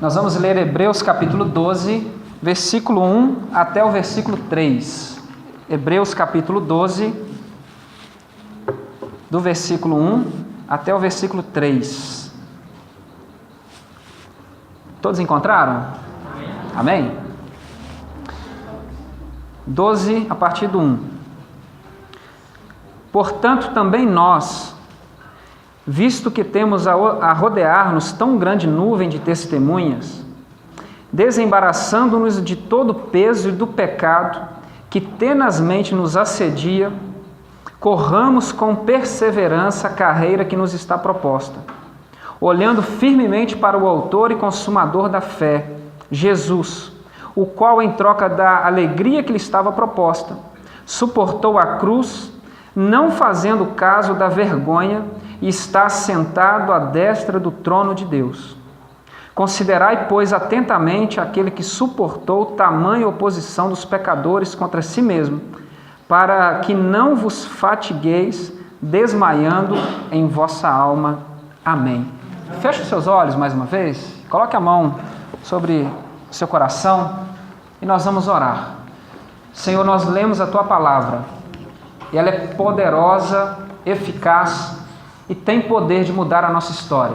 Nós vamos ler Hebreus capítulo 12, versículo 1 até o versículo 3. Hebreus capítulo 12, do versículo 1 até o versículo 3. Todos encontraram? Amém? 12, a partir do 1. Portanto, também nós, visto que temos a rodear-nos tão grande nuvem de testemunhas, desembaraçando-nos de todo o peso e do pecado que tenazmente nos assedia, corramos com perseverança a carreira que nos está proposta, olhando firmemente para o autor e consumador da fé, Jesus, o qual, em troca da alegria que lhe estava proposta, suportou a cruz, não fazendo caso da vergonha, e está sentado à destra do trono de Deus. Considerai, pois, atentamente aquele que suportou tamanha oposição dos pecadores contra si mesmo, para que não vos fatigueis, desmaiando em vossa alma. Amém. Feche os seus olhos mais uma vez, coloque a mão sobre o seu coração e nós vamos orar. Senhor, nós lemos a Tua palavra e ela é poderosa, eficaz e tem poder de mudar a nossa história.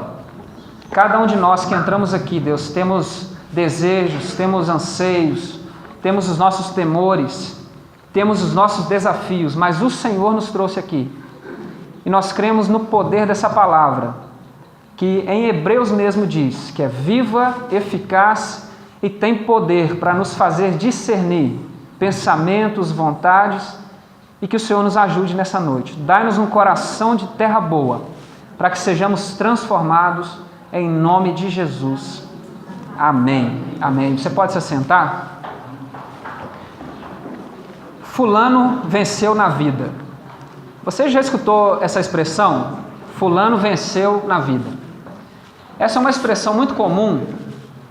Cada um de nós que entramos aqui, Deus, temos desejos, temos anseios, temos os nossos temores, temos os nossos desafios, mas o Senhor nos trouxe aqui. E nós cremos no poder dessa palavra, que em Hebreus mesmo diz que é viva, eficaz e tem poder para nos fazer discernir pensamentos, vontades, e que o Senhor nos ajude nessa noite. Dai-nos um coração de terra boa, para que sejamos transformados em nome de Jesus. Amém. Amém. Você pode se assentar? Fulano venceu na vida. Você já escutou essa expressão? Fulano venceu na vida. Essa é uma expressão muito comum,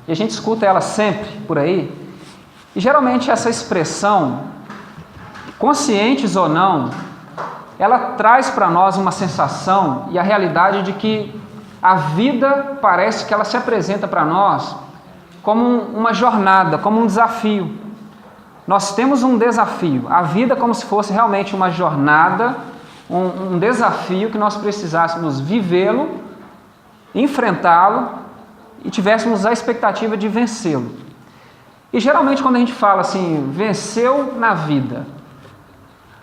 e a gente escuta ela sempre por aí. E geralmente essa expressão, conscientes ou não, ela traz para nós uma sensação e a realidade de que a vida parece que ela se apresenta para nós como uma jornada, como um desafio. Nós temos um desafio, a vida como se fosse realmente uma jornada, um desafio que nós precisássemos vivê-lo, enfrentá-lo e tivéssemos a expectativa de vencê-lo. E geralmente quando a gente fala assim, venceu na vida,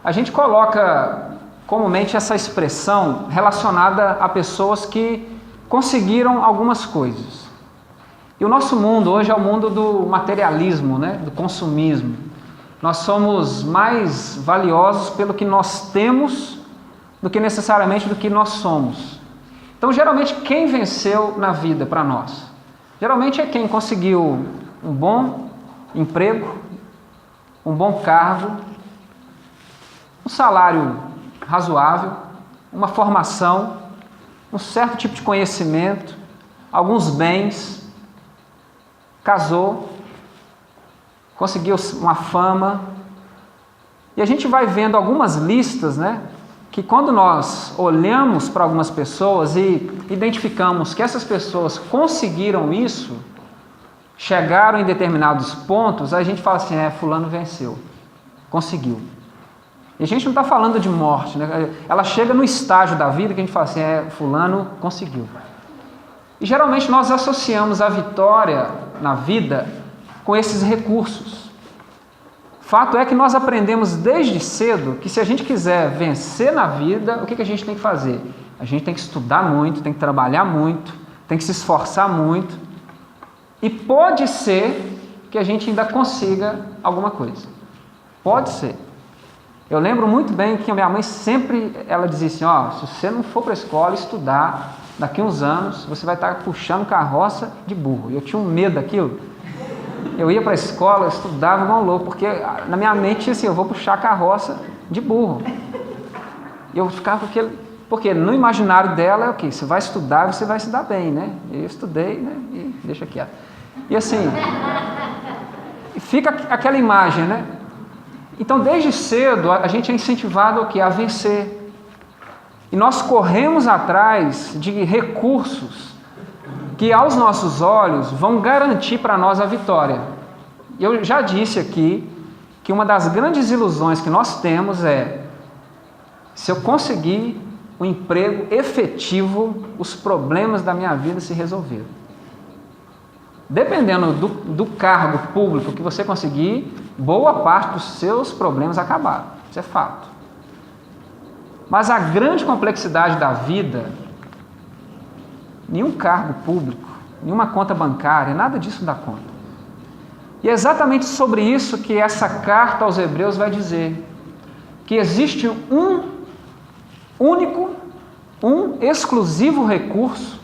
a gente coloca comumente essa expressão relacionada a pessoas que conseguiram algumas coisas. E o nosso mundo hoje é o mundo do materialismo, né? Do consumismo. Nós somos mais valiosos pelo que nós temos do que necessariamente do que nós somos. Então, geralmente, quem venceu na vida para nós? Geralmente é quem conseguiu um bom emprego, um bom cargo, um salário razoável, uma formação, um certo tipo de conhecimento, alguns bens, casou, conseguiu uma fama. E a gente vai vendo algumas listas, né? Que quando nós olhamos para algumas pessoas e identificamos que essas pessoas conseguiram isso, chegaram em determinados pontos, a gente fala assim, fulano venceu, conseguiu. E a gente não está falando de morte, né? Ela chega no estágio da vida que a gente fala assim, fulano conseguiu. E geralmente nós associamos a vitória na vida com esses recursos. Fato é que nós aprendemos desde cedo que se a gente quiser vencer na vida, o que a gente tem que fazer? A gente tem que estudar muito, tem que trabalhar muito, tem que se esforçar muito. E pode ser que a gente ainda consiga alguma coisa. Pode ser. Eu lembro muito bem que a minha mãe sempre, ela dizia assim, se você não for para a escola estudar, daqui uns anos você vai estar puxando carroça de burro. E eu tinha um medo daquilo. Eu ia para a escola, eu estudava igual um louco, porque na minha mente assim, eu vou puxar carroça de burro. E eu ficava com aquele... Porque no imaginário dela é o quê? Você vai estudar e você vai se dar bem, né? Eu estudei, né? E deixa quieto. E assim, fica aquela imagem, né? Então, desde cedo, a gente é incentivado a vencer. E nós corremos atrás de recursos que aos nossos olhos vão garantir para nós a vitória. Eu já disse aqui que uma das grandes ilusões que nós temos é: se eu conseguir um emprego efetivo, os problemas da minha vida se resolveram. Dependendo do cargo público que você conseguir, boa parte dos seus problemas acabaram. Isso é fato. Mas a grande complexidade da vida, nenhum cargo público, nenhuma conta bancária, nada disso dá conta. E é exatamente sobre isso que essa carta aos Hebreus vai dizer, que existe um único, um exclusivo recurso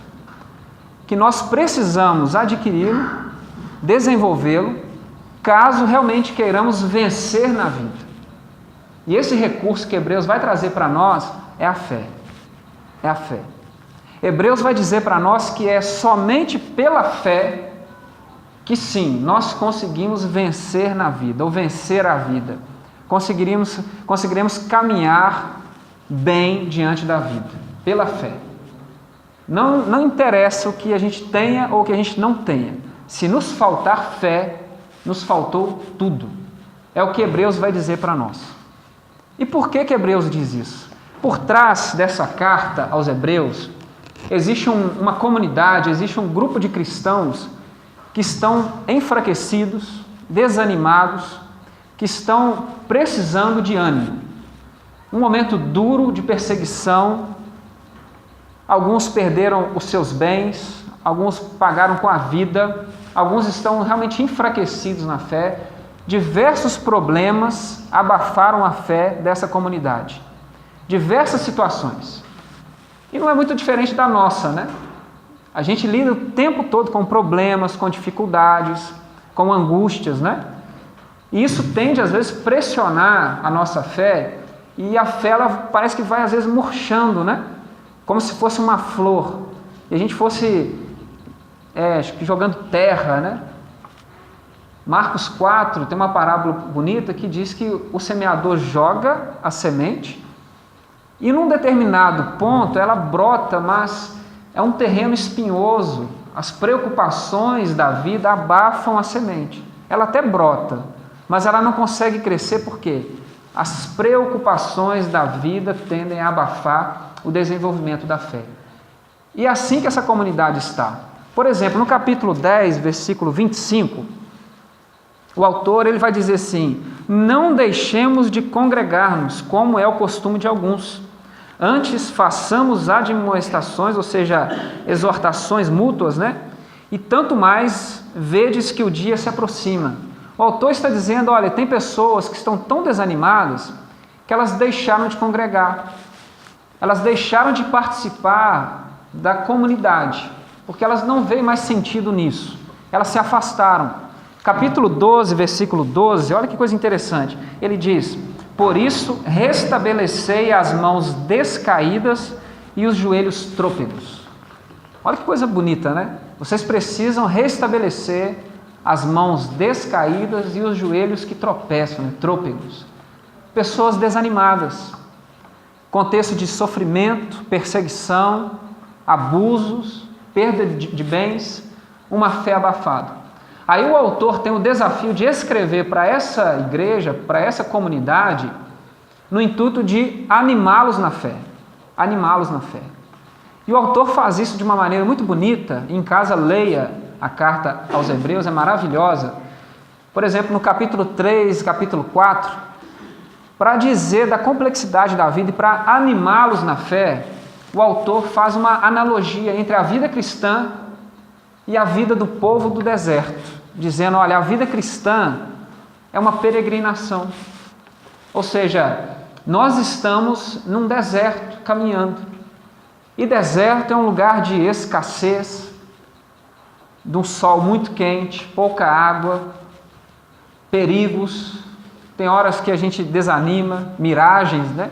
que nós precisamos adquiri-lo, desenvolvê-lo, caso realmente queiramos vencer na vida. E esse recurso que Hebreus vai trazer para nós é a fé. É a fé. Hebreus vai dizer para nós que é somente pela fé que sim, nós conseguimos vencer na vida, ou vencer a vida. Conseguiremos caminhar bem diante da vida, pela fé. Não interessa o que a gente tenha ou o que a gente não tenha. Se nos faltar fé, nos faltou tudo. É o que Hebreus vai dizer para nós. E por que Hebreus diz isso? Por trás dessa carta aos Hebreus, existe uma comunidade, existe um grupo de cristãos que estão enfraquecidos, desanimados, que estão precisando de ânimo. Um momento duro de perseguição, alguns perderam os seus bens, alguns pagaram com a vida, alguns estão realmente enfraquecidos na fé. Diversos problemas abafaram a fé dessa comunidade. Diversas situações. E não é muito diferente da nossa, né? A gente lida o tempo todo com problemas, com dificuldades, com angústias, né? E isso tende, às vezes, a pressionar a nossa fé, e a fé, ela parece que vai, às vezes, murchando, né? Como se fosse uma flor, e a gente fosse jogando terra, né? Marcos 4 tem uma parábola bonita que diz que o semeador joga a semente e num determinado ponto ela brota, mas é um terreno espinhoso, as preocupações da vida abafam a semente. Ela até brota, mas ela não consegue crescer porque as preocupações da vida tendem a abafar o desenvolvimento da fé. E é assim que essa comunidade está. Por exemplo, no capítulo 10, versículo 25, o autor ele vai dizer assim: não deixemos de congregar-nos, como é o costume de alguns. Antes façamos admoestações, ou seja, exortações mútuas, né? E tanto mais vedes que o dia se aproxima. O autor está dizendo, olha, tem pessoas que estão tão desanimadas que elas deixaram de congregar. Elas deixaram de participar da comunidade, porque elas não veem mais sentido nisso. Elas se afastaram. Capítulo 12, versículo 12, olha que coisa interessante. Ele diz: por isso restabelecei as mãos descaídas e os joelhos trôpegos. Olha que coisa bonita, né? Vocês precisam restabelecer as mãos descaídas e os joelhos que tropeçam, né? Trôpegos. Pessoas desanimadas. Contexto de sofrimento, perseguição, abusos, perda de bens, uma fé abafada. Aí o autor tem o desafio de escrever para essa igreja, para essa comunidade, no intuito de animá-los na fé. Animá-los na fé. E o autor faz isso de uma maneira muito bonita. Em casa, leia a carta aos Hebreus, é maravilhosa. Por exemplo, no capítulo 3, capítulo 4, para dizer da complexidade da vida e para animá-los na fé, o autor faz uma analogia entre a vida cristã e a vida do povo do deserto, dizendo, olha, a vida cristã é uma peregrinação. Ou seja, nós estamos num deserto caminhando. E deserto é um lugar de escassez, de um sol muito quente, pouca água, perigos, tem horas que a gente desanima, miragens, né?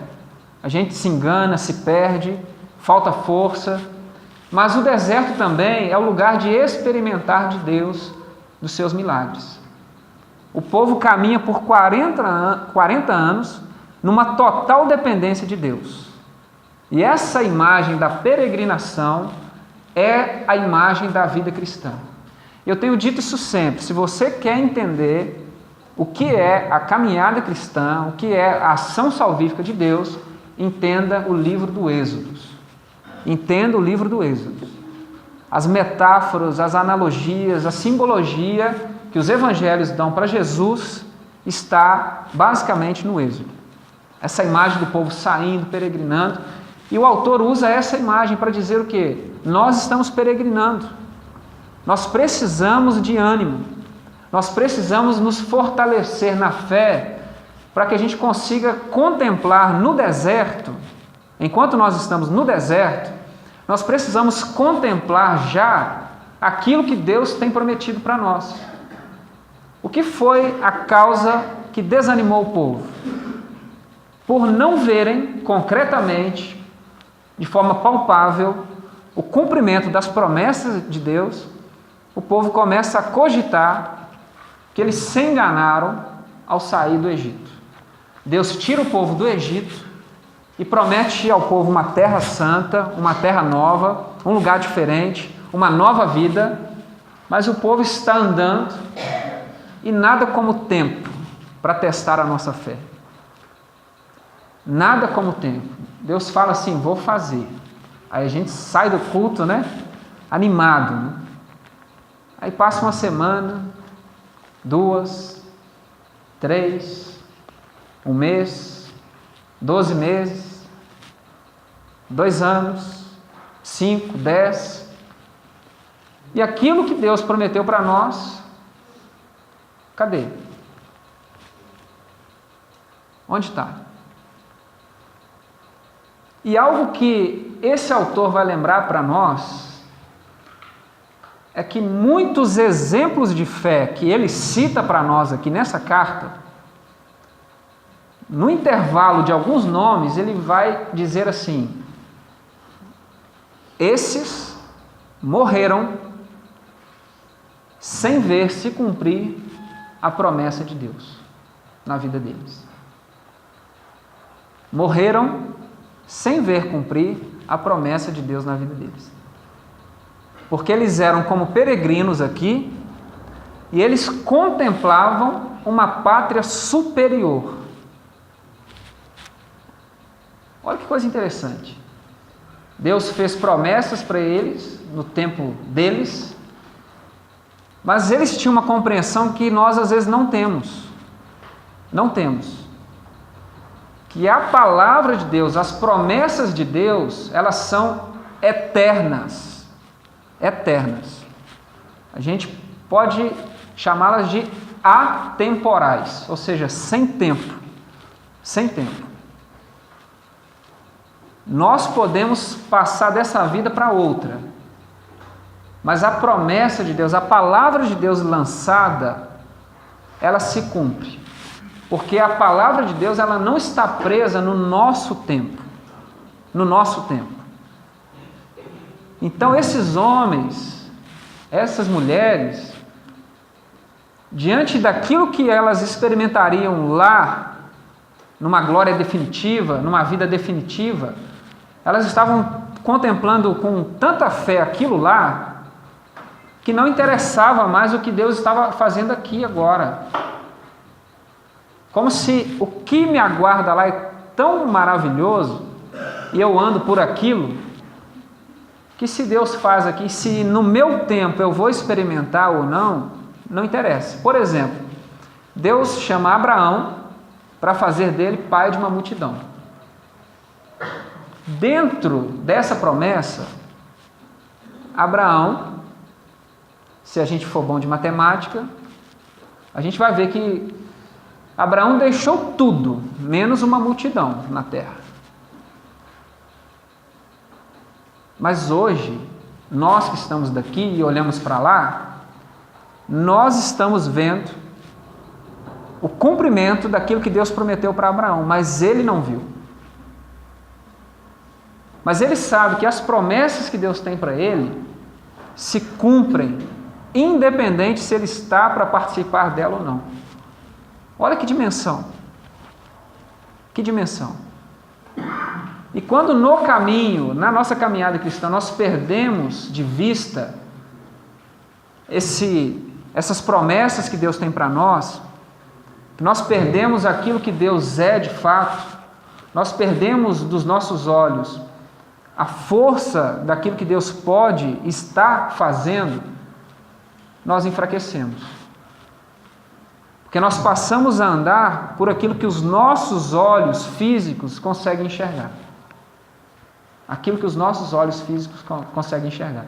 A gente se engana, se perde, falta força. Mas o deserto também é o lugar de experimentar de Deus, dos seus milagres. O povo caminha por 40 anos numa total dependência de Deus. E essa imagem da peregrinação é a imagem da vida cristã. Eu tenho dito isso sempre, se você quer entender o que é a caminhada cristã, o que é a ação salvífica de Deus, entenda o livro do Êxodo. Entenda o livro do Êxodo. As metáforas, as analogias, a simbologia que os evangelhos dão para Jesus está basicamente no Êxodo. Essa imagem do povo saindo, peregrinando, e o autor usa essa imagem para dizer o quê? Nós estamos peregrinando. Nós precisamos de ânimo. Nós precisamos nos fortalecer na fé para que a gente consiga contemplar no deserto, enquanto nós estamos no deserto, nós precisamos contemplar já aquilo que Deus tem prometido para nós. O que foi a causa que desanimou o povo? Por não verem concretamente, de forma palpável, o cumprimento das promessas de Deus, o povo começa a cogitar que eles se enganaram ao sair do Egito. Deus tira o povo do Egito e promete ao povo uma terra santa, uma terra nova, um lugar diferente, uma nova vida, mas o povo está andando e nada como tempo para testar a nossa fé. Nada como tempo. Deus fala assim, vou fazer. Aí a gente sai do culto, né? Animado, né? Aí passa uma semana, 2, 3, 1 mês, 12 meses, 2 anos, 5, 10. E aquilo que Deus prometeu para nós, cadê? Onde está? E algo que esse autor vai lembrar para nós é que muitos exemplos de fé que ele cita para nós aqui nessa carta, no intervalo de alguns nomes, ele vai dizer assim: esses morreram sem ver se cumprir a promessa de Deus na vida deles. Morreram sem ver cumprir a promessa de Deus na vida deles. Porque eles eram como peregrinos aqui e eles contemplavam uma pátria superior. Olha que coisa interessante. Deus fez promessas para eles no tempo deles, mas eles tinham uma compreensão que nós às vezes não temos. Não temos. Que a palavra de Deus, as promessas de Deus, elas são eternas. Eternas. A gente pode chamá-las de atemporais, ou seja, sem tempo. Sem tempo. Nós podemos passar dessa vida para outra, mas a promessa de Deus, a palavra de Deus lançada, ela se cumpre. Porque a palavra de Deus, ela não está presa no nosso tempo. No nosso tempo. Então, esses homens, essas mulheres, diante daquilo que elas experimentariam lá, numa glória definitiva, numa vida definitiva, elas estavam contemplando com tanta fé aquilo lá, que não interessava mais o que Deus estava fazendo aqui agora. Como se o que me aguarda lá é tão maravilhoso, e eu ando por aquilo, que se Deus faz aqui, se no meu tempo eu vou experimentar ou não, não interessa. Por exemplo, Deus chama Abraão para fazer dele pai de uma multidão. Dentro dessa promessa, Abraão, se a gente for bom de matemática, a gente vai ver que Abraão deixou tudo, menos uma multidão na terra. Mas hoje, nós que estamos daqui e olhamos para lá, nós estamos vendo o cumprimento daquilo que Deus prometeu para Abraão, mas ele não viu. Mas ele sabe que as promessas que Deus tem para ele se cumprem, independente se ele está para participar dela ou não. Olha que dimensão. Que dimensão. E quando no caminho, na nossa caminhada cristã, nós perdemos de vista essas promessas que Deus tem para nós, nós perdemos aquilo que Deus é de fato, nós perdemos dos nossos olhos a força daquilo que Deus pode estar fazendo, nós enfraquecemos. Porque nós passamos a andar por aquilo que os nossos olhos físicos conseguem enxergar. Aquilo que os nossos olhos físicos conseguem enxergar.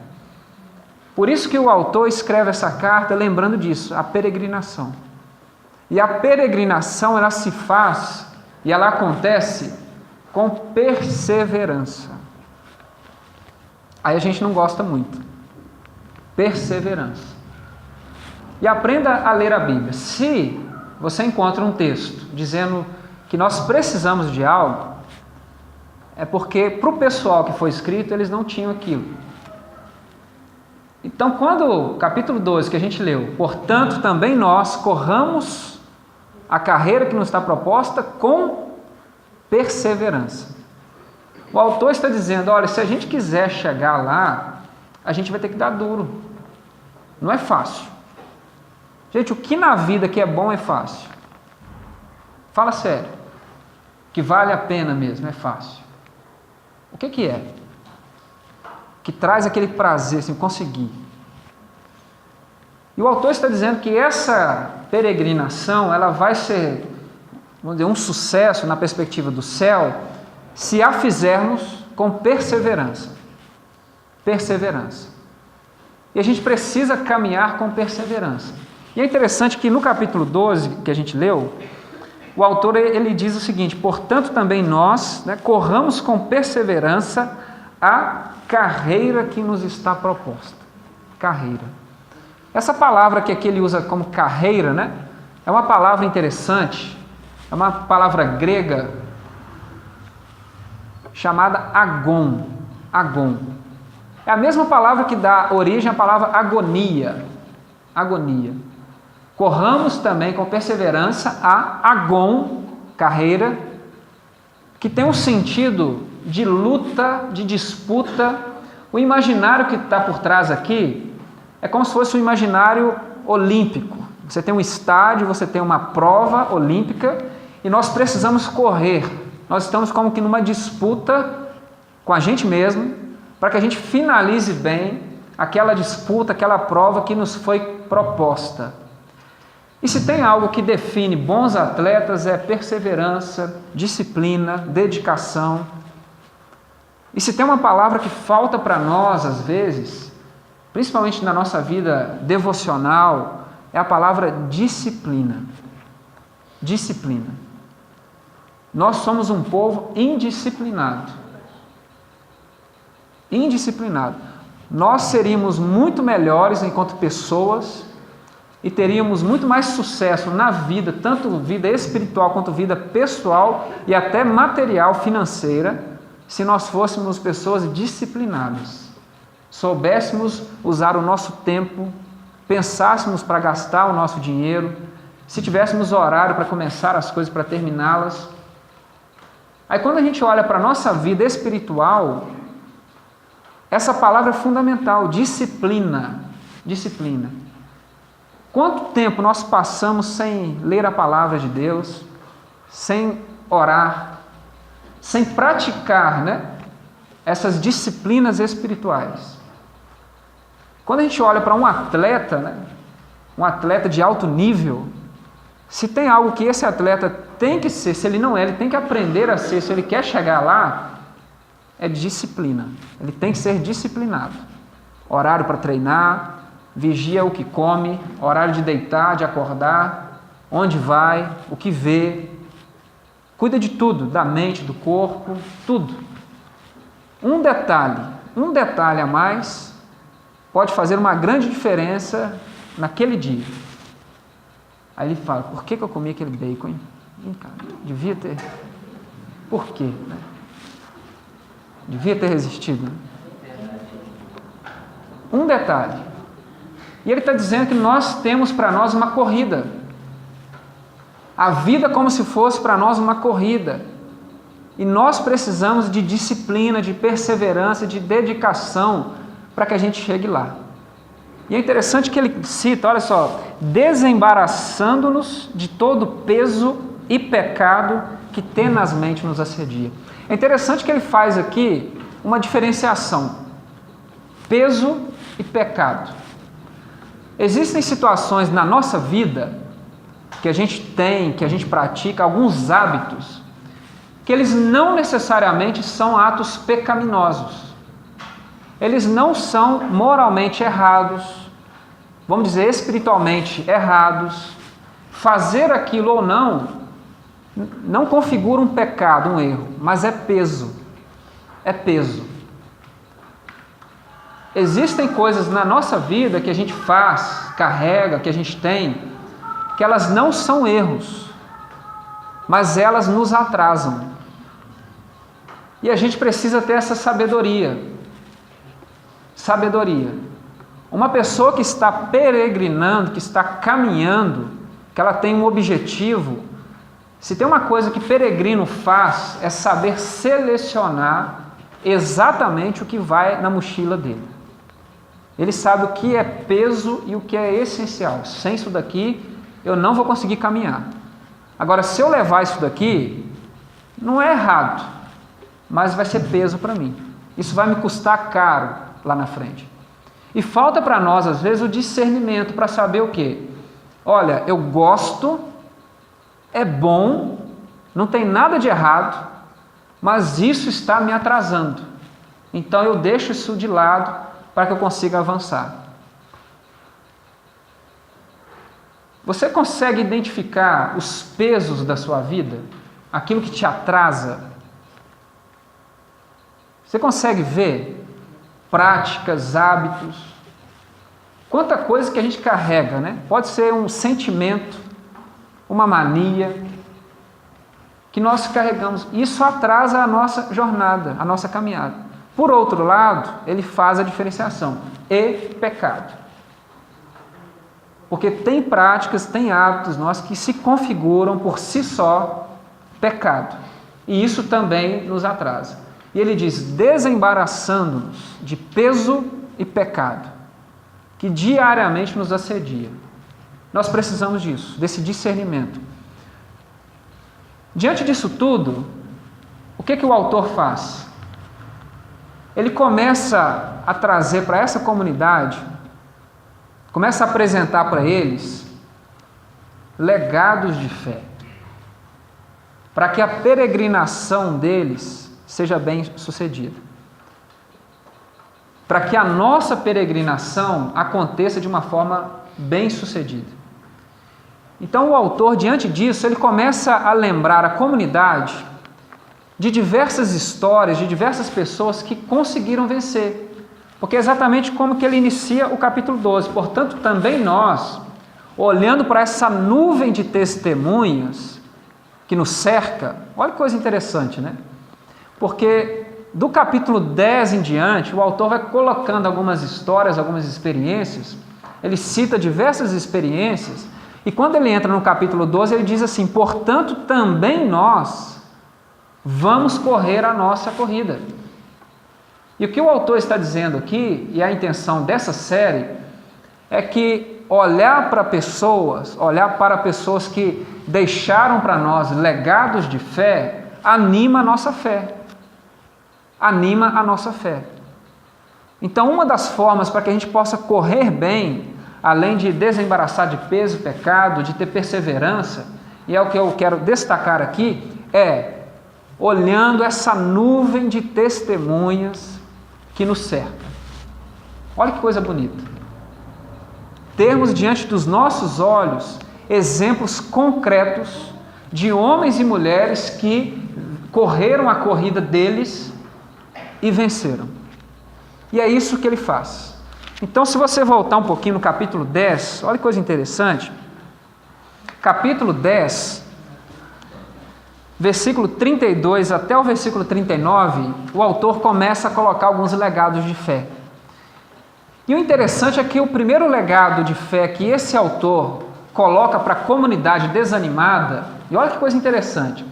Por isso que o autor escreve essa carta lembrando disso, a peregrinação. E a peregrinação, ela se faz e ela acontece com perseverança. Aí a gente não gosta muito. Perseverança. E aprenda a ler a Bíblia. Se você encontra um texto dizendo que nós precisamos de algo, é porque para o pessoal que foi escrito, eles não tinham aquilo. Então, quando, capítulo 12, que a gente leu, portanto, também nós corramos a carreira que nos está proposta com perseverança. O autor está dizendo, olha, se a gente quiser chegar lá, a gente vai ter que dar duro. Não é fácil. Gente, o que na vida que é bom é fácil. Fala sério. Que vale a pena mesmo, é fácil. O que é? Que traz aquele prazer, assim, conseguir. E o autor está dizendo que essa peregrinação, ela vai ser, vamos dizer, um sucesso na perspectiva do céu, se a fizermos com perseverança. Perseverança. E a gente precisa caminhar com perseverança. E é interessante que no capítulo 12, que a gente leu, o autor ele diz o seguinte, portanto também nós, corramos com perseverança a carreira que nos está proposta. Carreira. Essa palavra que aqui ele usa como carreira, é uma palavra interessante, é uma palavra grega chamada agon. Agon. É a mesma palavra que dá origem à palavra agonia. Agonia. Corramos também com perseverança a agon, carreira, que tem um sentido de luta, de disputa. O imaginário que está por trás aqui é como se fosse um imaginário olímpico. Você tem um estádio, você tem uma prova olímpica e nós precisamos correr. Nós estamos como que numa disputa com a gente mesmo para que a gente finalize bem aquela disputa, aquela prova que nos foi proposta. E se tem algo que define bons atletas é perseverança, disciplina, dedicação. E se tem uma palavra que falta para nós às vezes, principalmente na nossa vida devocional, é a palavra disciplina. Disciplina. Nós somos um povo indisciplinado. Indisciplinado. Nós seríamos muito melhores enquanto pessoas e teríamos muito mais sucesso na vida, tanto vida espiritual quanto vida pessoal e até material, financeira, se nós fôssemos pessoas disciplinadas. Soubéssemos usar o nosso tempo, pensássemos para gastar o nosso dinheiro, se tivéssemos horário para começar as coisas, para terminá-las. Aí quando a gente olha para a nossa vida espiritual, essa palavra é fundamental, disciplina. Disciplina. Quanto tempo nós passamos sem ler a palavra de Deus, sem orar, sem praticar, essas disciplinas espirituais? Quando a gente olha para um atleta, um atleta de alto nível, se tem algo que esse atleta tem que ser, se ele não é, ele tem que aprender a ser, se ele quer chegar lá, é disciplina. Ele tem que ser disciplinado. Horário para treinar, vigia o que come, horário de deitar, de acordar, onde vai, o que vê. Cuida de tudo, da mente, do corpo, tudo. Um detalhe a mais pode fazer uma grande diferença naquele dia. Aí ele fala, por que eu comi aquele bacon, hein? Devia ter... Por quê? Devia ter resistido. Um detalhe. E ele está dizendo que nós temos para nós uma corrida. A vida como se fosse para nós uma corrida. E nós precisamos de disciplina, de perseverança, de dedicação para que a gente chegue lá. E é interessante que ele cita, olha só, desembaraçando-nos de todo peso e pecado que tenazmente nos assedia. É interessante que ele faz aqui uma diferenciação: peso e pecado. Existem situações na nossa vida que a gente tem, que a gente pratica, alguns hábitos, que eles não necessariamente são atos pecaminosos. Eles não são moralmente errados, vamos dizer, espiritualmente errados. Fazer aquilo ou não configura um pecado, um erro, mas é peso. É peso. Existem coisas na nossa vida que a gente faz, carrega, que a gente tem, que elas não são erros, mas elas nos atrasam. E a gente precisa ter essa sabedoria. Sabedoria. Uma pessoa que está peregrinando, que está caminhando, que ela tem um objetivo, se tem uma coisa que peregrino faz, é saber selecionar exatamente o que vai na mochila dele. Ele sabe o que é peso e o que é essencial. Sem isso daqui, eu não vou conseguir caminhar. Agora, se eu levar isso daqui, não é errado, mas vai ser peso para mim. Isso vai me custar caro lá na frente. E falta para nós, às vezes, o discernimento para saber o quê? Olha, eu gosto, é bom, não tem nada de errado, mas isso está me atrasando. Então eu deixo isso de lado para que eu consiga avançar. Você consegue identificar os pesos da sua vida? Aquilo que te atrasa? Você consegue ver práticas, hábitos? Quanta coisa que a gente carrega, né? Pode ser um sentimento, uma mania, que nós carregamos. Isso atrasa a nossa jornada, a nossa caminhada. Por outro lado, ele faz a diferenciação. E pecado. Porque tem práticas, tem hábitos nossos que se configuram por si só pecado. E isso também nos atrasa. E ele diz, desembaraçando-nos de peso e pecado, que diariamente nos assedia. Nós precisamos disso, desse discernimento. Diante disso tudo, o que o autor faz? Ele começa a trazer para essa comunidade, começa a apresentar para eles legados de fé, para que a peregrinação deles seja bem sucedida, para que a nossa peregrinação aconteça de uma forma bem sucedida. Então o autor, diante disso, ele começa a lembrar a comunidade de diversas histórias, de diversas pessoas que conseguiram vencer. Porque é exatamente como que ele inicia o capítulo 12. Portanto, também nós, olhando para essa nuvem de testemunhas que nos cerca, olha que coisa interessante, né? Porque do capítulo 10 em diante, o autor vai colocando algumas histórias, algumas experiências, ele cita diversas experiências, e quando ele entra no capítulo 12, ele diz assim, portanto, também nós vamos correr a nossa corrida. E o que o autor está dizendo aqui, e a intenção dessa série, é que olhar para pessoas que deixaram para nós legados de fé, anima a nossa fé. Anima a nossa fé. Então, uma das formas para que a gente possa correr bem, além de desembaraçar de peso e pecado, de ter perseverança, e é o que eu quero destacar aqui, é olhando essa nuvem de testemunhas que nos cerca. Olha que coisa bonita. Termos diante dos nossos olhos exemplos concretos de homens e mulheres que correram a corrida deles e venceram. E é isso que ele faz. Então, se você voltar um pouquinho no capítulo 10, olha que coisa interessante. Capítulo 10, versículo 32 até o versículo 39, o autor começa a colocar alguns legados de fé. E o interessante é que o primeiro legado de fé que esse autor coloca para a comunidade desanimada, e olha que coisa interessante,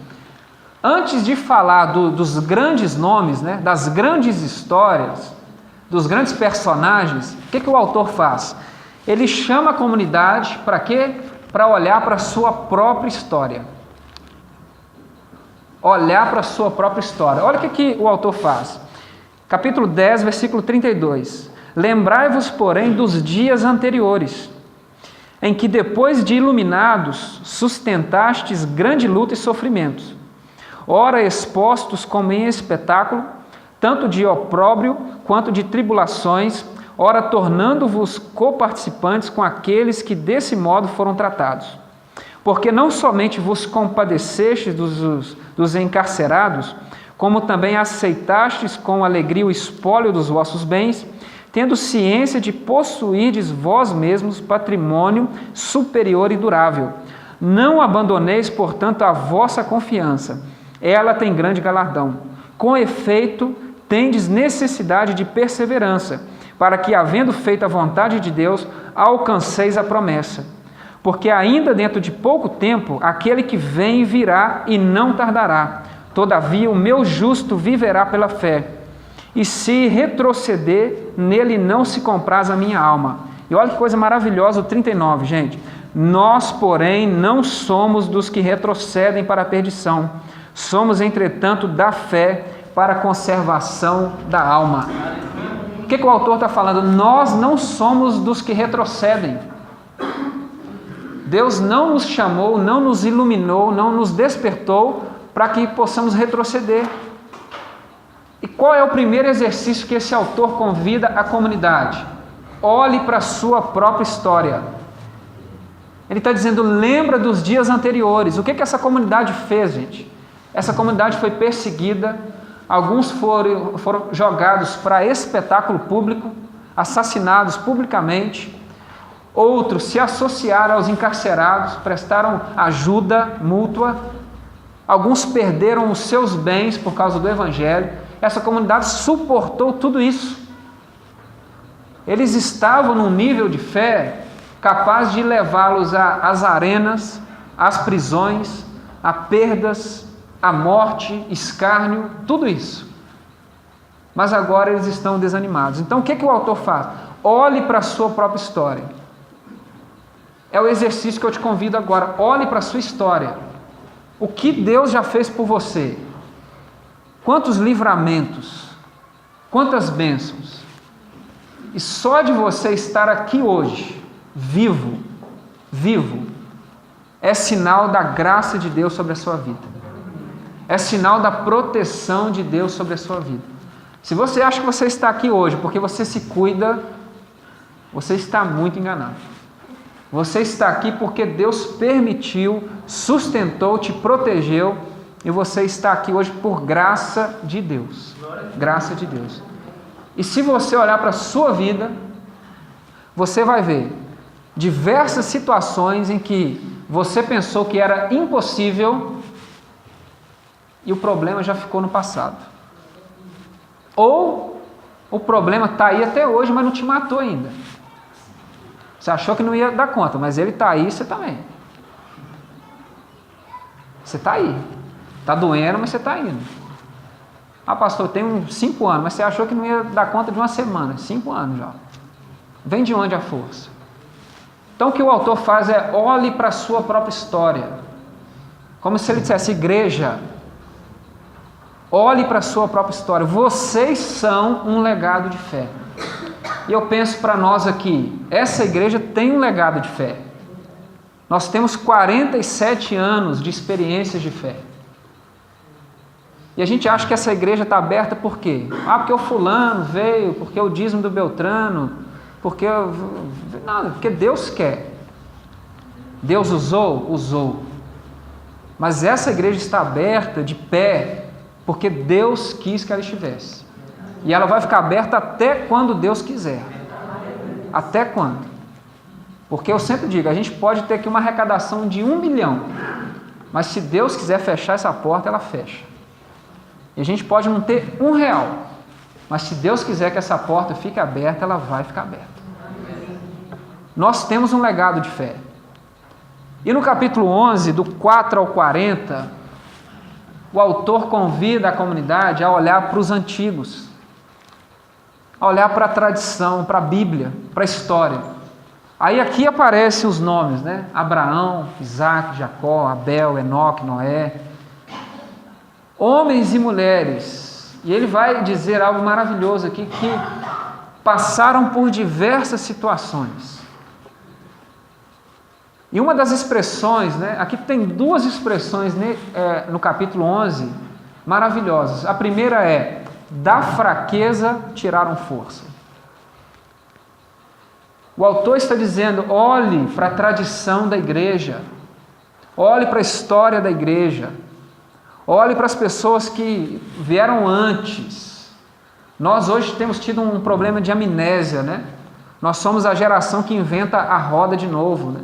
Antes de falar dos grandes nomes, né, das grandes histórias, dos grandes personagens, o que o autor faz? Ele chama a comunidade para quê? Para olhar para a sua própria história. Olhar para a sua própria história. Olha o que o autor faz. Capítulo 10, versículo 32. Lembrai-vos, porém, dos dias anteriores, em que depois de iluminados, sustentastes grande luta e sofrimentos, ora expostos como em espetáculo, tanto de opróbrio quanto de tribulações, ora tornando-vos coparticipantes com aqueles que desse modo foram tratados. Porque não somente vos compadecestes dos encarcerados, como também aceitastes com alegria o espólio dos vossos bens, tendo ciência de possuirdes vós mesmos patrimônio superior e durável. Não abandoneis, portanto, a vossa confiança. Ela tem grande galardão. Com efeito, tendes necessidade de perseverança, para que, havendo feito a vontade de Deus, alcanceis a promessa. Porque ainda dentro de pouco tempo, aquele que vem virá e não tardará. Todavia, o meu justo viverá pela fé. E se retroceder, nele não se compraz a minha alma. E olha que coisa maravilhosa o 39, gente. Nós, porém, não somos dos que retrocedem para a perdição. Somos, entretanto, da fé para a conservação da alma. O que o autor está falando? Nós não somos dos que retrocedem. Deus não nos chamou, não nos iluminou, não nos despertou para que possamos retroceder. E qual é o primeiro exercício que esse autor convida a comunidade? Olhe para a sua própria história. Ele está dizendo, lembra dos dias anteriores. O que essa comunidade fez, gente? Essa comunidade foi perseguida, alguns foram jogados para espetáculo público, assassinados publicamente, outros se associaram aos encarcerados, prestaram ajuda mútua, alguns perderam os seus bens por causa do Evangelho. Essa comunidade suportou tudo isso. Eles estavam num nível de fé capaz de levá-los às arenas, às prisões, a perdas, a morte, escárnio, tudo isso. Mas agora eles estão desanimados. Então o que o autor faz? Olhe para a sua própria história. É o exercício que eu te convido agora. Olhe para a sua história. O que Deus já fez por você? Quantos livramentos? Quantas bênçãos? E só de você estar aqui hoje, vivo, é sinal da graça de Deus sobre a sua vida. É sinal da proteção de Deus sobre a sua vida. Se você acha que você está aqui hoje porque você se cuida, você está muito enganado. Você está aqui porque Deus permitiu, sustentou, te protegeu, e você está aqui hoje por graça de Deus. Graça de Deus. E se você olhar para a sua vida, você vai ver diversas situações em que você pensou que era impossível e o problema já ficou no passado. Ou o problema está aí até hoje, mas não te matou ainda. Você achou que não ia dar conta, mas ele está aí e você também. Você está aí. Está doendo, mas você está indo. Ah, pastor, tem uns 5 anos, mas você achou que não ia dar conta de uma semana. 5 anos já. Vem de onde a força? Então o que o autor faz é, olhe para a sua própria história. Como se ele dissesse, igreja, olhe para a sua própria história. Vocês são um legado de fé. E eu penso para nós aqui, essa igreja tem um legado de fé. Nós temos 47 anos de experiências de fé. E a gente acha que essa igreja está aberta por quê? Ah, porque o fulano veio, porque o dízimo do Beltrano, porque... Não, porque Deus quer. Deus usou? Usou. Mas essa igreja está aberta, de pé, porque Deus quis que ela estivesse. E ela vai ficar aberta até quando Deus quiser. Até quando? Porque eu sempre digo, a gente pode ter aqui uma arrecadação de 1 milhão, mas se Deus quiser fechar essa porta, ela fecha. E a gente pode não ter R$1, mas se Deus quiser que essa porta fique aberta, ela vai ficar aberta. Nós temos um legado de fé. E no capítulo 11, do 4 ao 40, o autor convida a comunidade a olhar para os antigos, a olhar para a tradição, para a Bíblia, para a história. Aí aqui aparecem os nomes, né? Abraão, Isaac, Jacó, Abel, Enoque, Noé. Homens e mulheres. E ele vai dizer algo maravilhoso aqui, que passaram por diversas situações. E uma das expressões, né? Aqui tem duas expressões no capítulo 11, maravilhosas. A primeira é: da fraqueza tiraram força. O autor está dizendo: olhe para a tradição da igreja, olhe para a história da igreja, olhe para as pessoas que vieram antes. Nós hoje temos tido um problema de amnésia, né? Nós somos a geração que inventa a roda de novo, né?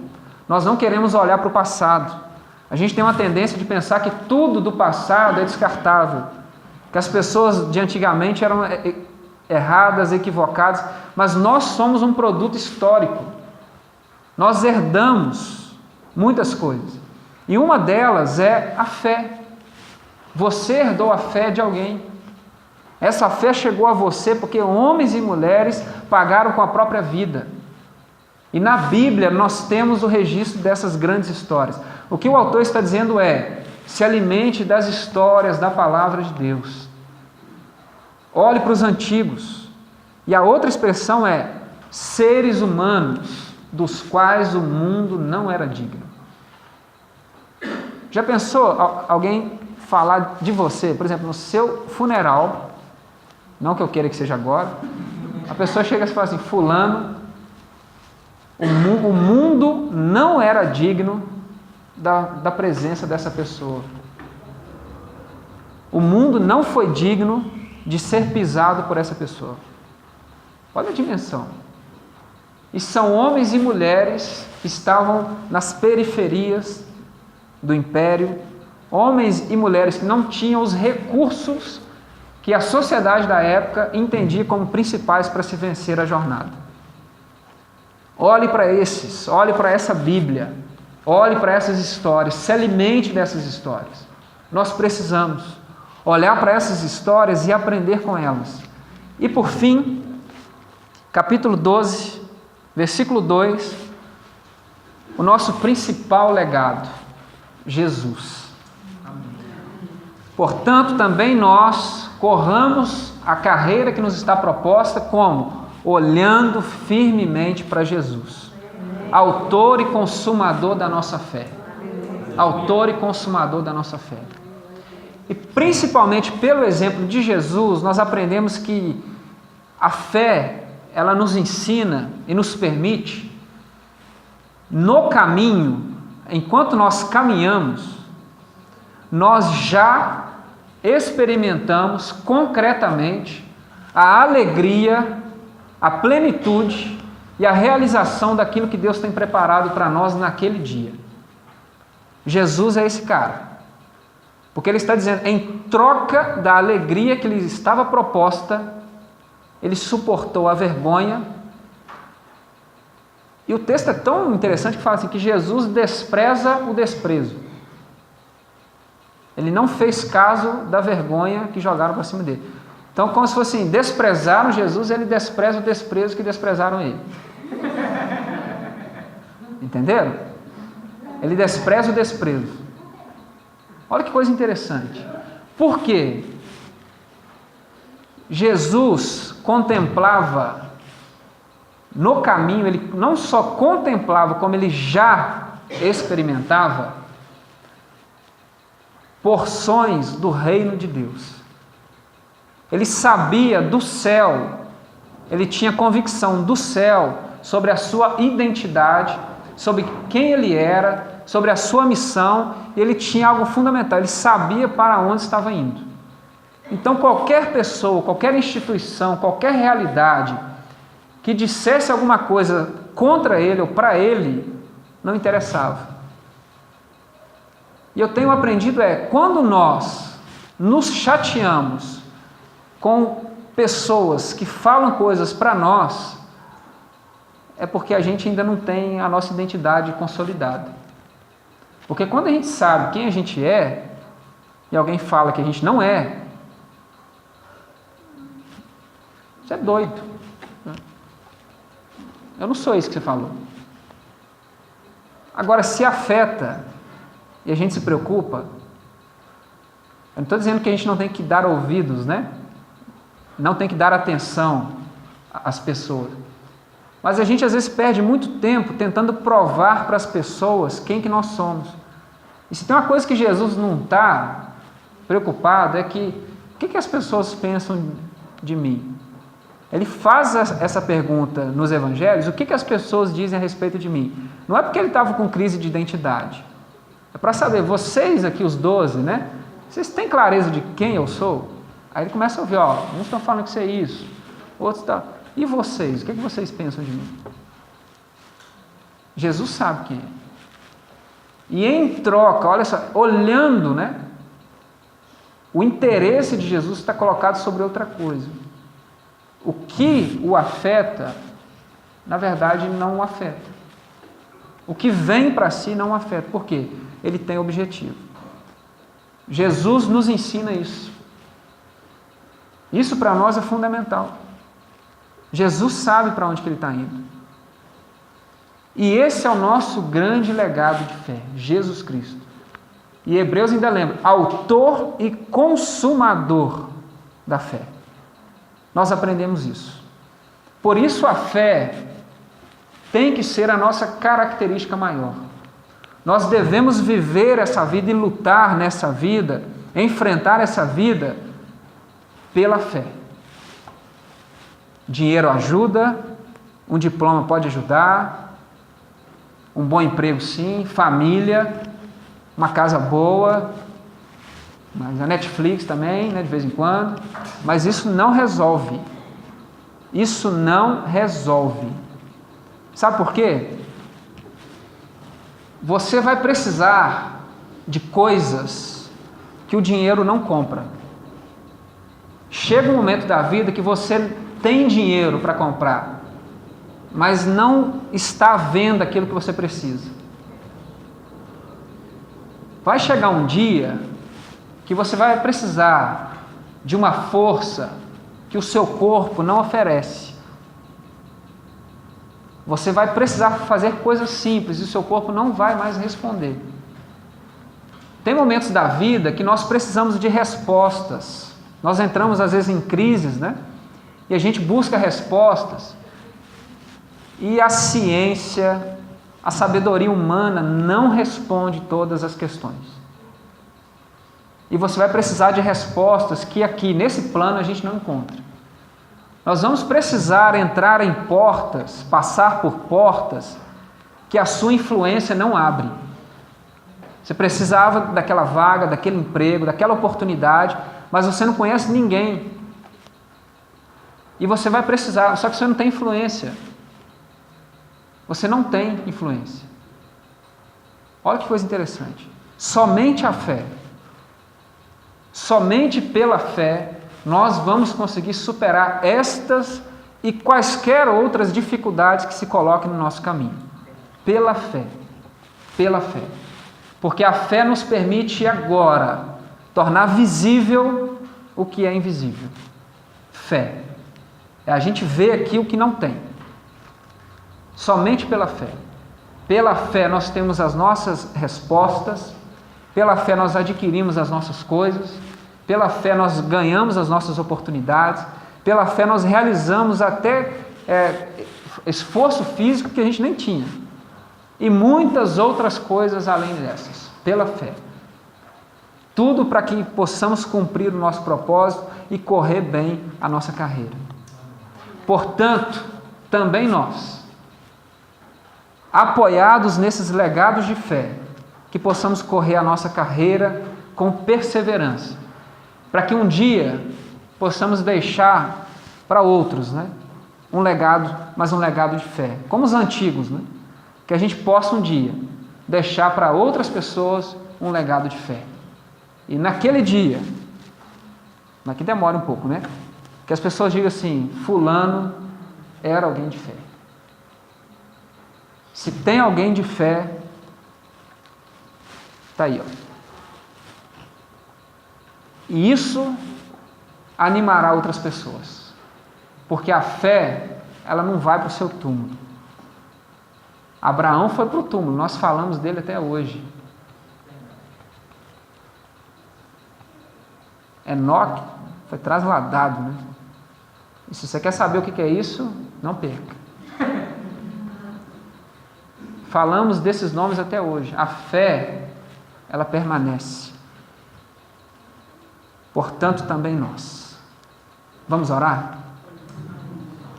Nós não queremos olhar para o passado. A gente tem uma tendência de pensar que tudo do passado é descartável, que as pessoas de antigamente eram erradas, equivocadas, mas nós somos um produto histórico. Nós herdamos muitas coisas. E uma delas é a fé. Você herdou a fé de alguém. Essa fé chegou a você porque homens e mulheres pagaram com a própria vida. E na Bíblia nós temos o registro dessas grandes histórias. O que o autor está dizendo é: se alimente das histórias da palavra de Deus. Olhe para os antigos. E a outra expressão é: seres humanos dos quais o mundo não era digno. Já pensou alguém falar de você, por exemplo, no seu funeral, não que eu queira que seja agora, a pessoa chega e fala assim: fulano, o mundo não era digno da presença dessa pessoa. O mundo não foi digno de ser pisado por essa pessoa. Olha a dimensão. E são homens e mulheres que estavam nas periferias do império, homens e mulheres que não tinham os recursos que a sociedade da época entendia como principais para se vencer a jornada. Olhe para esses, olhe para essa Bíblia, olhe para essas histórias, se alimente dessas histórias. Nós precisamos olhar para essas histórias e aprender com elas. E por fim, capítulo 12, versículo 2, o nosso principal legado, Jesus. Portanto, também nós corramos a carreira que nos está proposta como? Olhando firmemente para Jesus, autor e consumador da nossa fé. Autor e consumador da nossa fé. E principalmente pelo exemplo de Jesus, nós aprendemos que a fé, ela nos ensina e nos permite, no caminho, enquanto nós caminhamos, nós já experimentamos concretamente a alegria, a plenitude e a realização daquilo que Deus tem preparado para nós naquele dia. Jesus é esse cara. Porque ele está dizendo, em troca da alegria que lhe estava proposta, ele suportou a vergonha. E o texto é tão interessante que fala assim, que Jesus despreza o desprezo. Ele não fez caso da vergonha que jogaram para cima dele. Então, como se fosse assim, desprezaram Jesus, ele despreza o desprezo que desprezaram ele. Entenderam? Ele despreza o desprezo. Olha que coisa interessante. Por quê? Jesus contemplava no caminho, ele não só contemplava, como ele já experimentava porções do reino de Deus. Ele sabia do céu, ele tinha convicção do céu sobre a sua identidade, sobre quem ele era, sobre a sua missão, e ele tinha algo fundamental, ele sabia para onde estava indo. Então qualquer pessoa, qualquer instituição, qualquer realidade que dissesse alguma coisa contra ele ou para ele, não interessava. E eu tenho aprendido quando nós nos chateamos com pessoas que falam coisas para nós, é porque a gente ainda não tem a nossa identidade consolidada. Porque quando a gente sabe quem a gente é, e alguém fala que a gente não é, você é doido. Eu não sou isso que você falou. Agora, se afeta e a gente se preocupa, eu não estou dizendo que a gente não tem que dar ouvidos, né? Não tem que dar atenção às pessoas. Mas a gente às vezes perde muito tempo tentando provar para as pessoas quem que nós somos. E se tem uma coisa que Jesus não está preocupado é que o que as pessoas pensam de mim? Ele faz essa pergunta nos evangelhos, o que as pessoas dizem a respeito de mim? Não é porque ele estava com crise de identidade. É para saber, vocês aqui, os 12, né? Vocês têm clareza de quem eu sou? Aí ele começa a ouvir, uns estão falando que você é isso, outros estão... E vocês? O que vocês pensam de mim? Jesus sabe quem é. E em troca, olha só, olhando, né? O interesse de Jesus está colocado sobre outra coisa. O que o afeta, na verdade, não o afeta. O que vem para si não o afeta. Por quê? Ele tem objetivo. Jesus nos ensina isso. Isso para nós é fundamental. Jesus sabe para onde que ele está indo. E esse é o nosso grande legado de fé, Jesus Cristo. E Hebreus ainda lembra, autor e consumador da fé. Nós aprendemos isso. Por isso a fé tem que ser a nossa característica maior. Nós devemos viver essa vida e lutar nessa vida, enfrentar essa vida pela fé. Dinheiro ajuda, um diploma pode ajudar, um bom emprego sim, família, uma casa boa, mas a Netflix também, né, de vez em quando, mas isso não resolve. Isso não resolve. Sabe por quê? Você vai precisar de coisas que o dinheiro não compra. Chega um momento da vida que você tem dinheiro para comprar, mas não está vendo aquilo que você precisa. Vai chegar um dia que você vai precisar de uma força que o seu corpo não oferece. Você vai precisar fazer coisas simples e o seu corpo não vai mais responder. Tem momentos da vida que nós precisamos de respostas. Nós entramos às vezes em crises, né? E a gente busca respostas. E a ciência, a sabedoria humana não responde todas as questões. E você vai precisar de respostas que aqui, nesse plano, a gente não encontra. Nós vamos precisar entrar em portas, passar por portas que a sua influência não abre. Você precisava daquela vaga, daquele emprego, daquela oportunidade, mas você não conhece ninguém. E você vai precisar, só que você não tem influência. Você não tem influência. Olha que coisa interessante. Somente a fé, somente pela fé, nós vamos conseguir superar estas e quaisquer outras dificuldades que se coloquem no nosso caminho. Pela fé. Pela fé. Porque a fé nos permite agora tornar visível o que é invisível. Fé. É a gente ver aqui o que não tem. Somente pela fé. Pela fé nós temos as nossas respostas, pela fé nós adquirimos as nossas coisas, pela fé nós ganhamos as nossas oportunidades, pela fé nós realizamos até esforço físico que a gente nem tinha. E muitas outras coisas além dessas, pela fé. Tudo para que possamos cumprir o nosso propósito e correr bem a nossa carreira. Portanto, também nós, apoiados nesses legados de fé, que possamos correr a nossa carreira com perseverança, para que um dia possamos deixar para outros, né, um legado, mas um legado de fé, como os antigos, né, que a gente possa um dia deixar para outras pessoas um legado de fé. E naquele dia, aqui demora um pouco, né, que as pessoas digam assim, fulano era alguém de fé. Se tem alguém de fé, está aí, ó. E isso animará outras pessoas. Porque a fé, ela não vai para o seu túmulo. Abraão foi para o túmulo, nós falamos dele até hoje. Enoque foi trasladado, né? E se você quer saber o que é isso, não perca. Falamos desses nomes até hoje. A fé, ela permanece. Portanto, também nós. Vamos orar?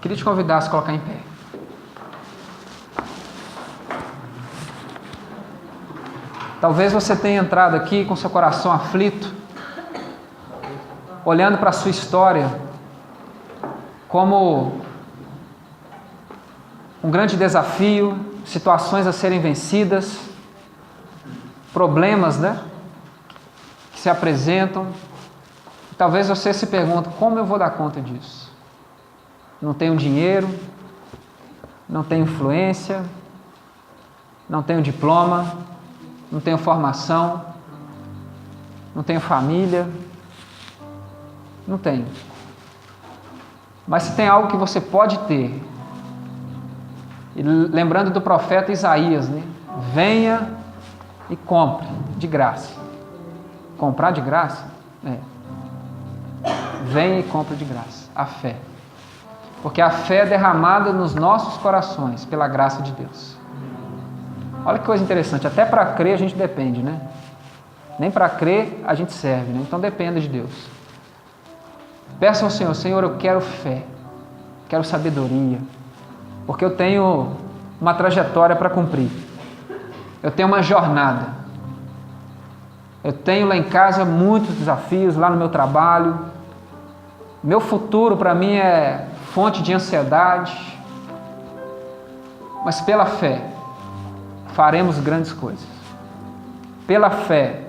Queria te convidar a se colocar em pé. Talvez você tenha entrado aqui com seu coração aflito, olhando para a sua história como um grande desafio, situações a serem vencidas, problemas, que se apresentam. Talvez você se pergunte, como eu vou dar conta disso? Não tenho dinheiro, não tenho influência, não tenho diploma, não tenho formação, não tenho família, não tenho. Mas se tem algo que você pode ter, e lembrando do profeta Isaías, venha e compre de graça. Comprar de graça? Venha e compre de graça. A fé. Porque a fé é derramada nos nossos corações pela graça de Deus. Olha que coisa interessante, até para crer a gente depende, Nem para crer a gente serve, Então dependa de Deus. Peça ao Senhor, Senhor, eu quero fé, quero sabedoria, porque eu tenho uma trajetória para cumprir. Eu tenho uma jornada. Eu tenho lá em casa muitos desafios, lá no meu trabalho. Meu futuro para mim é fonte de ansiedade. Mas pela fé, faremos grandes coisas. Pela fé,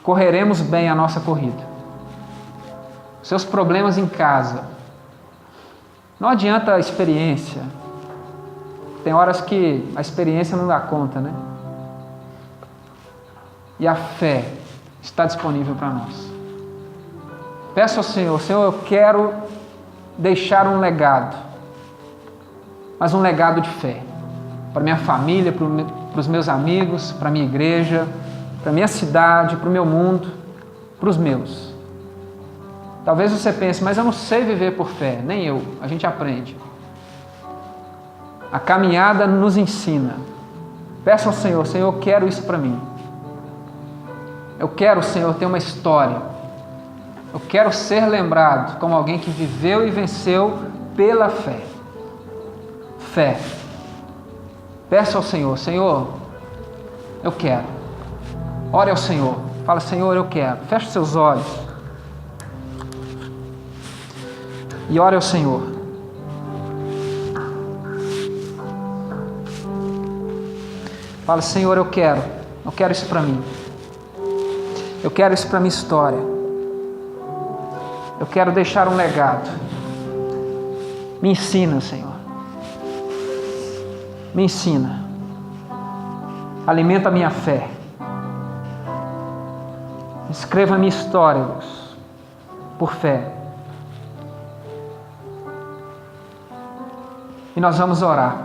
correremos bem a nossa corrida. Seus problemas em casa. Não adianta a experiência. Tem horas que a experiência não dá conta, E a fé está disponível para nós. Peço ao Senhor, Senhor, eu quero deixar um legado. Mas um legado de fé. Para minha família, para os meus amigos, para a minha igreja, para a minha cidade, para o meu mundo, para os meus. Talvez você pense, mas eu não sei viver por fé, nem eu, a gente aprende. A caminhada nos ensina. Peça ao Senhor, Senhor, eu quero isso para mim. Eu quero, Senhor, ter uma história. Eu quero ser lembrado como alguém que viveu e venceu pela fé. Fé. Peça ao Senhor, Senhor, eu quero. Ore ao Senhor. Fala, Senhor, eu quero. Feche seus olhos. E ore ao Senhor. Fala, Senhor, eu quero isso para mim. Eu quero isso para minha história. Eu quero deixar um legado. Me ensina, Senhor. Me ensina. Alimenta a minha fé. Escreva a minha história, Deus, por fé. E nós vamos orar.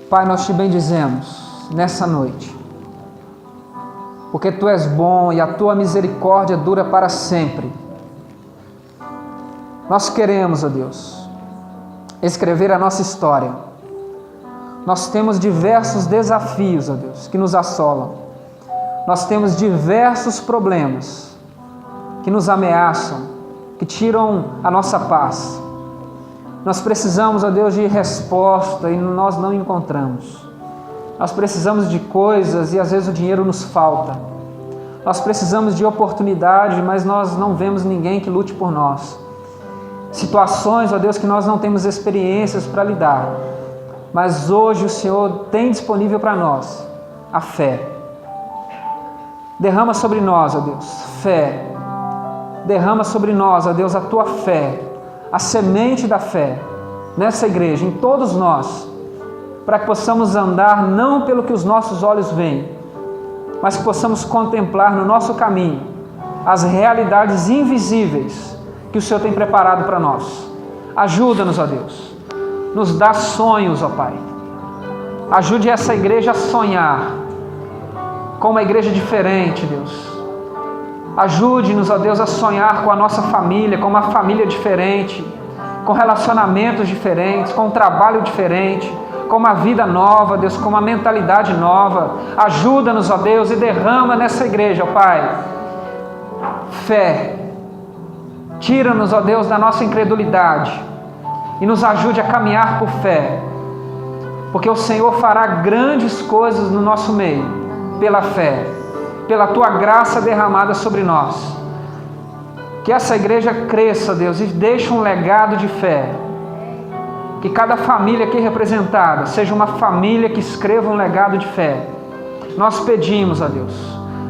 Pai, nós te bendizemos nessa noite, porque Tu és bom e a Tua misericórdia dura para sempre. Nós queremos, ó Deus, escrever a nossa história. Nós temos diversos desafios, ó Deus, que nos assolam. Nós temos diversos problemas que nos ameaçam, que tiram a nossa paz. Nós precisamos, ó Deus, de resposta e nós não encontramos. Nós precisamos de coisas e às vezes o dinheiro nos falta. Nós precisamos de oportunidade, mas nós não vemos ninguém que lute por nós. Situações, ó Deus, que nós não temos experiências para lidar. Mas hoje o Senhor tem disponível para nós a fé. Derrama sobre nós, ó Deus, fé. Derrama sobre nós, ó Deus, a Tua fé. A semente da fé nessa igreja, em todos nós, para que possamos andar não pelo que os nossos olhos veem, mas que possamos contemplar no nosso caminho as realidades invisíveis que o Senhor tem preparado para nós. Ajuda-nos, ó Deus. Nos dá sonhos, ó Pai. Ajude essa igreja a sonhar com uma igreja diferente, Deus. Ajude-nos, ó Deus, a sonhar com a nossa família, com uma família diferente, com relacionamentos diferentes, com um trabalho diferente, com uma vida nova, Deus, com uma mentalidade nova. Ajuda-nos, ó Deus, e derrama nessa igreja, ó Pai, fé. Tira-nos, ó Deus, da nossa incredulidade e nos ajude a caminhar por fé, porque o Senhor fará grandes coisas no nosso meio, pela fé, pela Tua graça derramada sobre nós. Que essa igreja cresça, Deus, e deixe um legado de fé. Que cada família aqui representada seja uma família que escreva um legado de fé. Nós pedimos a Deus,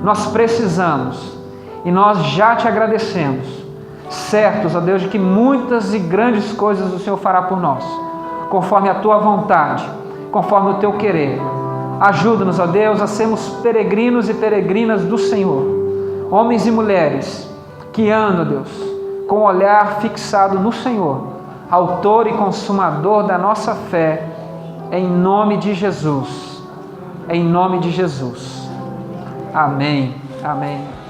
nós precisamos e nós já Te agradecemos, certos, ó Deus, de que muitas e grandes coisas o Senhor fará por nós, conforme a Tua vontade, conforme o Teu querer. Ajuda-nos, ó Deus, a sermos peregrinos e peregrinas do Senhor, homens e mulheres que andam, Deus, com o olhar fixado no Senhor, Autor e Consumador da nossa fé, em nome de Jesus. Em nome de Jesus. Amém. Amém.